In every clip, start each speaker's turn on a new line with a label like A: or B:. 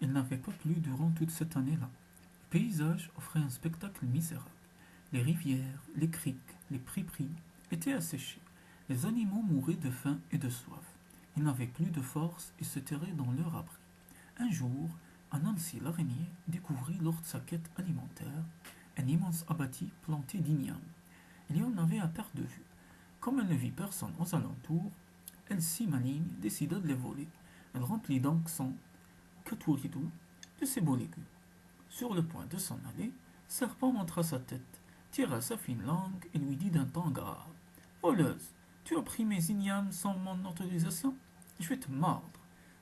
A: Il n'avait pas plu durant toute cette année-là. Le paysage offrait un spectacle misérable. Les rivières, les criques, les prairies étaient asséchées. Les animaux mouraient de faim et de soif. Ils n'avaient plus de force et se terraient dans leur abri. Un jour, Anansi l'araignée découvrit lors de sa quête alimentaire un immense abatis planté d'ignames. Il y en avait à perte de vue. Comme elle ne vit personne aux alentours, elle, si maligne, décida de les voler. Elle remplit donc son Katuridou de ses beaux légumes. Sur le point de s'en aller, Serpent montra sa tête, tira sa fine langue et lui dit d'un ton grave: Voleuse, tu as pris mes ignames sans mon autorisation? Je vais te mordre.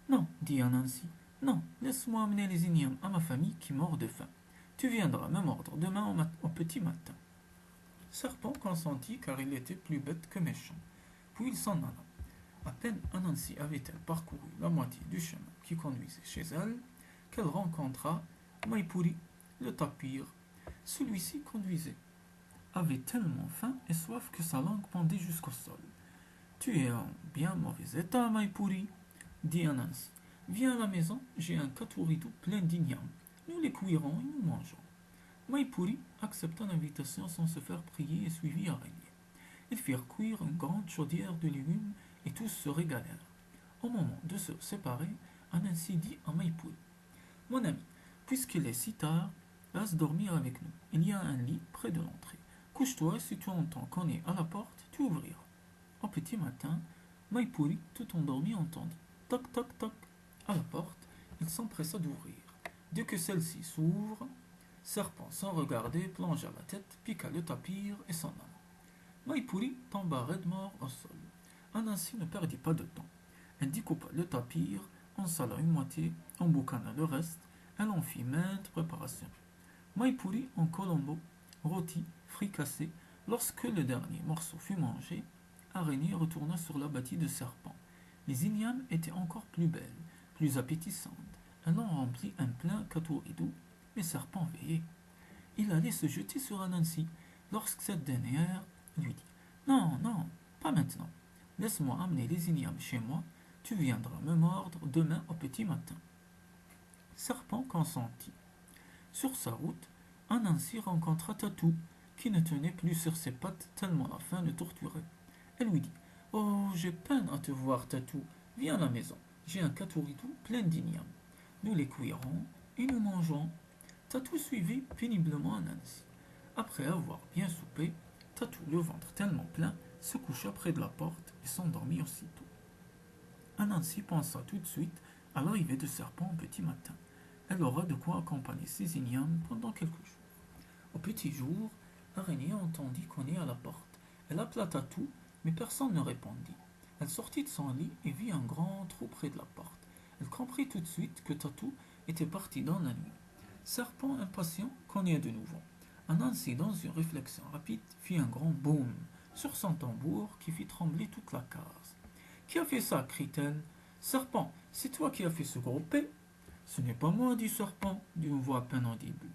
A: Non, dit Anansi. Non, laisse-moi amener les ignames à ma famille qui mord de faim. Tu viendras me mordre demain au petit matin. Serpent consentit car il était plus bête que méchant. Puis il s'en alla. À peine Anansi avait-elle parcouru la moitié du chemin qui conduisait chez elle, qu'elle rencontra Maipuri, le tapir. Celui-ci conduisait. Avait tellement faim et soif que sa langue pendait jusqu'au sol. Tu es en bien mauvais état, Maipuri, dit Anansi. Viens à la maison, j'ai un katuridou plein d'ignames. Nous les cuirons et nous mangeons. Maipuri accepta l'invitation sans se faire prier et suivit Araignée. Ils firent cuire une grande chaudière de légumes et tous se régalèrent. Au moment de se séparer, Anansi dit à Maipuri: Mon ami, puisqu'il est si tard, reste dormir avec nous. Il y a un lit près de l'entrée. Couche-toi et si tu entends cogner à la porte, tu ouvriras. Au petit matin, Maipuri, tout endormi, entendit toc toc toc à la porte. Il s'empressa d'ouvrir. Dès que celle-ci s'ouvre, Serpent, sans regarder, plongea la tête, piqua le tapir et s'en alla. Maipuri tomba raide mort au sol. Anansi ne perdit pas de temps. Elle découpa le tapir, en sala une moitié, en boucana le reste. Elle en fit maintes préparations. Maipuri en colombo, rôti, fricassé. Lorsque le dernier morceau fut mangé, Araignée retourna sur l'abattis de Serpent. Les ignames étaient encore plus belles, plus appétissantes. Elle en remplit un plein katuridou, mais Serpent veillait. Il allait se jeter sur Anansi, lorsque cette dernière lui dit: Non, non, pas maintenant. Laisse-moi amener les ignames chez moi, tu viendras me mordre demain au petit matin. Serpent consentit. Sur sa route, Anansi rencontra Tatou, qui ne tenait plus sur ses pattes tellement la faim le torturait. Elle lui dit: Oh, j'ai peine à te voir, Tatou. Viens à la maison. J'ai un katuridou plein d'ignames. Nous les cuirons et nous mangerons. Tatou suivit péniblement Anansi. Après avoir bien soupé, Tatou, le ventre tellement plein, se coucha près de la porte et s'endormit aussitôt. Anansi pensa tout de suite à l'arrivée de Serpent au petit matin. Elle aura de quoi accompagner ses ignames pendant quelques jours. Au petit jour, Araignée entendit cogner à la porte. Elle appela Tatou, mais personne ne répondit. Elle sortit de son lit et vit un grand trou près de la porte. Elle comprit tout de suite que Tatou était parti dans la nuit. Serpent impatient cognait de nouveau. Anansi, dans une réflexion rapide, fit un grand boum sur son tambour qui fit trembler toute la case. Qui a fait ça? Crie-t-elle. Serpent, c'est toi qui as fait ce gros P? Ce n'est pas moi, dit Serpent, d'une voix à peine audible.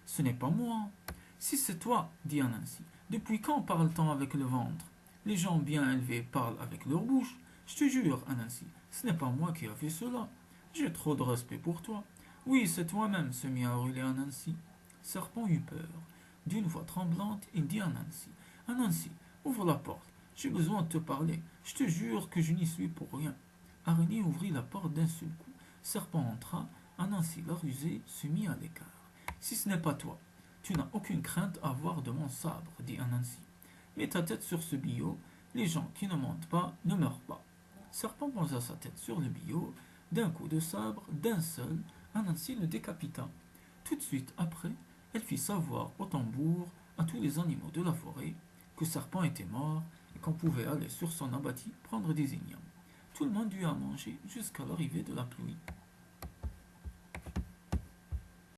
A: Ce n'est pas moi. Si c'est toi, dit Anansi, depuis quand parle-t-on avec le ventre? Les gens bien élevés parlent avec leur bouche. Je te jure, Anansi, ce n'est pas moi qui a fait cela. J'ai trop de respect pour toi. Oui, c'est toi-même, se mit à hurler Anansi. Serpent eut peur. D'une voix tremblante, il dit à Anansi: Anansi, ouvre la porte. J'ai besoin de te parler. Je te jure que je n'y suis pour rien. Araignée ouvrit la porte d'un seul coup. Serpent entra. Anansi, la rusée, se mit à l'écart. Si ce n'est pas toi, tu n'as aucune crainte à avoir de mon sabre, dit Anansi. Mets ta tête sur ce billot. Les gens qui ne mentent pas ne meurent pas. Serpent posa sa tête sur le billot. D'un coup de sabre, d'un seul, Anansi le décapita. Tout de suite après, elle fit savoir au tambour, à tous les animaux de la forêt, que Serpent était mort et qu'on pouvait aller sur son abatis prendre des ignames. Tout le monde eut à manger jusqu'à l'arrivée de la pluie.